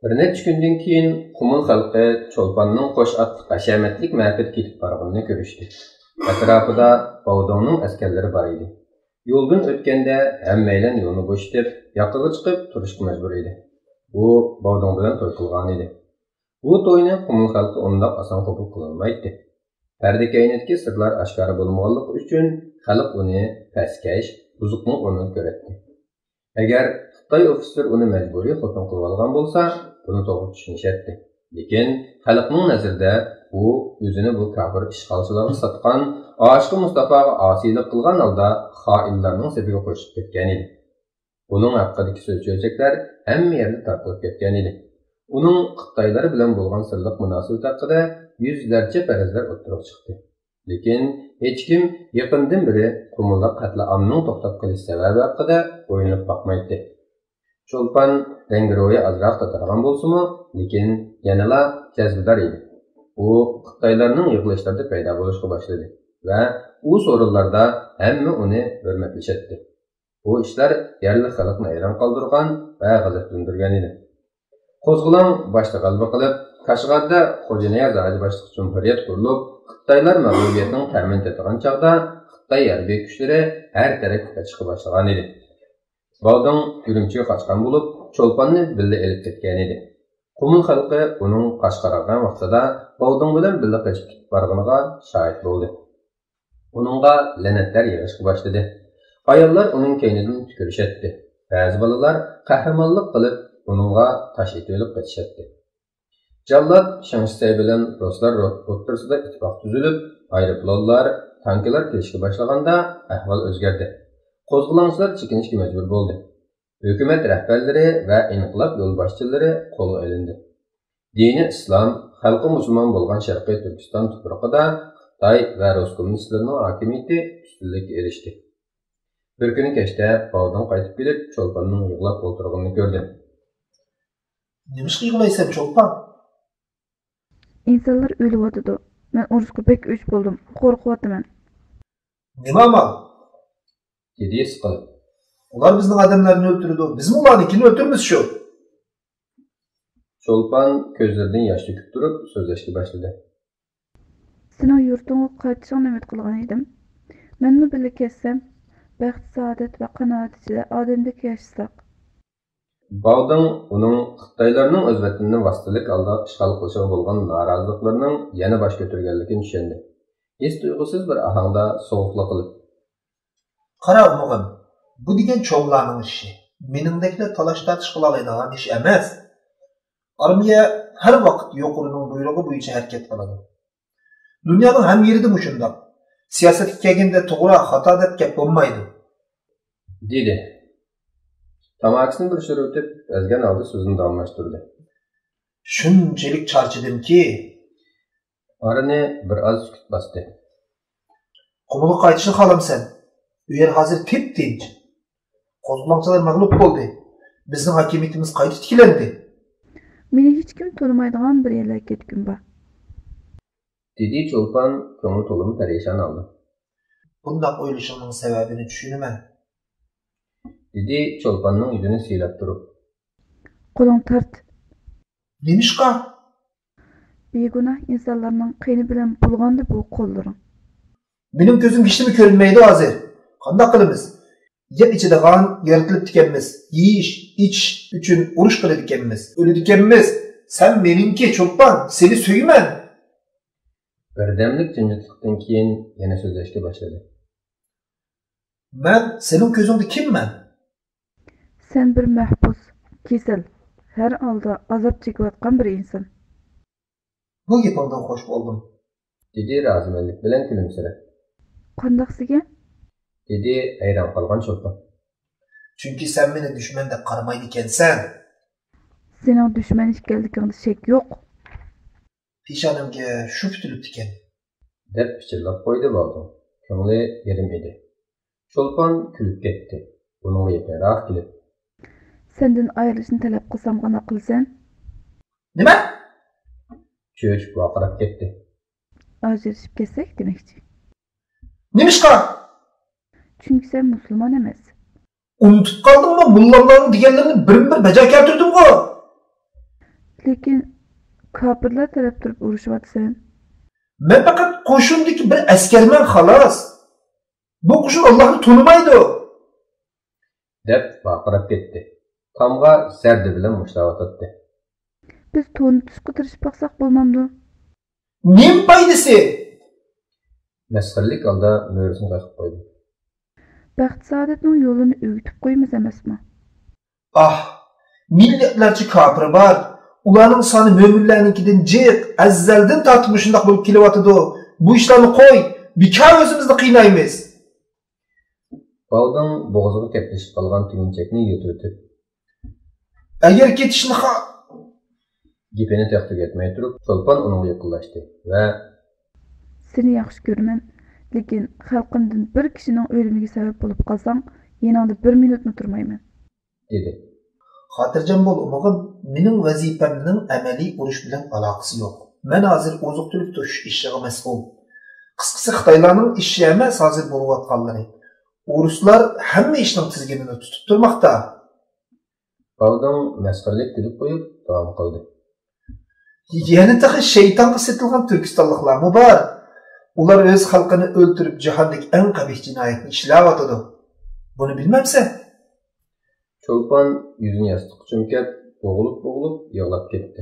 Bir necha kundan keyin Qumul xalqi Cho'lponning qo'sh otliq hashamatlik ma'bad ketib borganini ko'rishdi. Atrofida Bovdongning askarlari bor edi. Yo'ldan o'tganda hammaylar yo'lni bo'shatib, yoqaga chiqib turishga majbur edi. U Bovdong bilan to'y qilgan edi. Bu to'yni Qumul xalqi undoq oson qabul qilolmaydi. Parda kaynatki sirlar oshkora bo'lmaganligi uchun xalq uni pastkash, buzuqning o'rnini ko'radi. Agar Xitoy ofitser uni majburiy xotin qilib olgan bo'lsa, buni to'g'ri tushunishadi. Lekin xalqning nazarida u o'zini bu kafir ishg'olchilarga sotgan, Oshiq Mustafoga osiylik qilgan holda xoinlarning safiga qo'shib ketgan edi. Uning haqidagi so'z-so'zaklar hamma yerda tarqalib ketgan edi. Uning Xitoylar bilan bo'lgan sirliq munosabat haqida yuzlarcha farazlar o'tirib chiqdi. Lekin hech kim yaqindan beri Qumulda qatl-omning to'xtab qolish sababi haqida o'ylab boqmaydi. Cho'lpon rangi-ro'yi azroq tatargan bo'lsa-mu, lekin yanala jazbdor edi. U Xitoylarning yig'ilishlarida paydo bo'lishga boshladi va u so'rinlarda hamma uni hurmatlashadi. Bu ishlar yerli xalqni hayron qoldirgan va g'azablantirgan edi. Qo'zg'olon boshda g'alaba qilib, Qashg'arda Xo'janiyaz Raja boshliq Jumhuriyat qurilib, Xitoylar mag'lubiyatining ta'min etilgan chog'da Xitoy harbiy kuchlari har tarafga chiqa boshlagan edi. Bovdong Urumchiga qochgan bo'lib, Cho'lponni birga elib ketgan edi. Qumul xalqi uning Qashqarga vaqtida Bovdong bilan birga qochib ketib borganiga shohid bo'ldi. Uningga la'natlar yig'ishga boshladi. Ayollar uning keynidan tükürishadi. Ba'zi bolalar qahramonlik qilib uningga tosh etib qochishadi. Jallod Shangsay bilan Ruslar o'rtasida ittifoq tuzilib, aeroplanlar, tanklar kelishga boshlaganda ahvol o'zgardi. Qo'zg'olonchilar chekinishga majbur bo'ldi. Hukumat rahbarlari va inqilob yo'lboshchilari qo'lga olindi. Dini islom, xalqi musulmon bo'lgan Sharqiy Turkiston tuprog'ida Xitoy va Rus kommunistlarining hokimiyati ustunlikka erishdi. Bir kuni kechda Bovdong qaytib kelib, Cho'lponning yig'lab o'tirganini ko'rdi. Nima yig'laysan, Cho'lpon? İnsanlar o'lyapti. Men urushga bek o'ch bo'ldim. Qo'rqyapman. Nima amal? Dedi siqilib. Ular bizning odamlarni o'ldirdi. Biz ularnikini o'ldirmiz shu. Cho'lpon ko'zlaridan yosh to'kib turib so'zlashga boshladi. Sening yurtingga qaytishingni umid qilgan edim. Menmi birga ketsam, baxt, saodat va qanoat ichida odamdek yashasak. Bovdong uning Xitoylarning o'z vatanini vaqtlik holda ishg'ol qilishiga bo'lgan noroziliklarining yana bosh ko'targanligini tushundi. Hech tuyg'usiz bir ohangda sovuqlik qilib, "Qara o'g'lim, bu degan cho'g'larning ishi. Meningdeklar talash-tartish qila oladigan ish emas. Armiya har vaqt yuqorining buyrug'i bo'yicha harakat qiladi. Dunyoning ham yerida shundoq. Siyosatga kelganda to'g'ri, xato deb gap bo'lmaydi." dedi. Tamakisini bir o'tib, azgan oldi so'zini davomlashtirdi. Shunchalik charchadimki, Orani bir oz sukut bosdi. Qumulga qaytishni xohlamsan. Bu yer hozir tip-tinch. Qo'zg'olonchilar mag'lub bo'ldi. Bizning hokimiyatimiz qayta tiklandi. Meni hech kim to'lamaydigan bir yerlarga ketgim bor. Dedi Cho'lpon ko'ngli to'lib parishon oldi. Bundoq o'ylashimning sababini tushunaman. Dedi Cho'lponning yuzini siylab turib. Qo'ling tart. Nimishqa? Begunoh insonlarning qiyni bilan bo'lganda bu qo'llaring. Mening ko'zim hech nima ko'rinmaydi hozir. Qanday qilamiz? Yeb ichadigan yaratilib ekanmiz. Yeyish, ichish uchun urush qiladi ekanmiz. O'ladi ekanmiz. Sen meningki Cho'lpon, seni suyman. Birdamlik jimjitlikdan keyin yana so'zlashga boshladi. Men sening ko'zingda kimman? Sen bir mahbus, kesel, her alda azob chekayotgan bir inson. Bu gapingdan xush bo'ldim. Dedi rozimanlik bilan kulimsirab. Qandaqsiga? Dedi hayron qolgan Cho'lpon. Chunki sen meni dushman deb qaramaydi ekansan. Sening dushman ekanligingda shak yo'q. Peshonamga shu tutilibdi ekan. Deb pichirlab qo'ydi Bovdong. Ko'ngli yerim edi. Cho'lpon kulib ketdi. Uning yaqinroq kelib, Senden ayrılışını talep qilsam qana qilsan? Nima? Cho'sh vaqirab ketdi. Ajrashib ketsak demakchi. Nimishqa? Chunki sen musulmon emas. Unutib qoldingmi? Mullalarning deganlarini bir-bir bajo keltirdim-ku. lekin kofirlar taraf turib urushyapsan. Men faqat qo'shindagi bir askarman xolos. Bu qo'shin Allohni tonimaydi. deb baqirib ketdi. Tomga zardi bilan mushlayotdi. Biz tonitishga tirishib baqsaq bo'lmamdi? Nim foydasi? Masxirlik holda mo'risini qaqib qo'ydi. Baxt saodatning yo'lini o'gitib qo'ymiz emasmi? Ah, millatlarcha kofir bor. Ularning soni mo'minlarnikidan jiq, azaldan tortib shundoq bo'lib kelyotdi. Bu ishlarni qo'y, bekor o'zimizni qiynaymiz. Baldın bo'g'ziga katlashib qolgan tugunchakni yutib, agar ketishni gapini to'xtatmay turib, Cho'lpon unga yaqinlashdi va Seni yaxshi ko'raman, lekin xalqimdan bir kishining o'limiga sabab bo'lib qolsang, yaningda 1 minutni turmayman, dedi. Xotirjam bo'l, o'g'lim. Mening vazifamning amaliy urush bilan aloqasi yo'q. Men hozir oziq-tulik to'shish ishiga mas'ul. Qisqasi Xitoylarning ishi emas hozir bo'layotganlari. Ruslar hamma ishning tizginini tutib turmoqda. Baldın masxirlik qilib qo'yib davom qildi. Yana tahi shaytonga setilgan Turkistonliklarmi bor. Ular o'z xalqini o'ldirib jahondagi eng qabih jinoyatni ishlayotdi. Buni bilmamsan? Cho'lpon yuzini yostiqqa cho'mkab, bo'g'ilib yig'lab ketdi.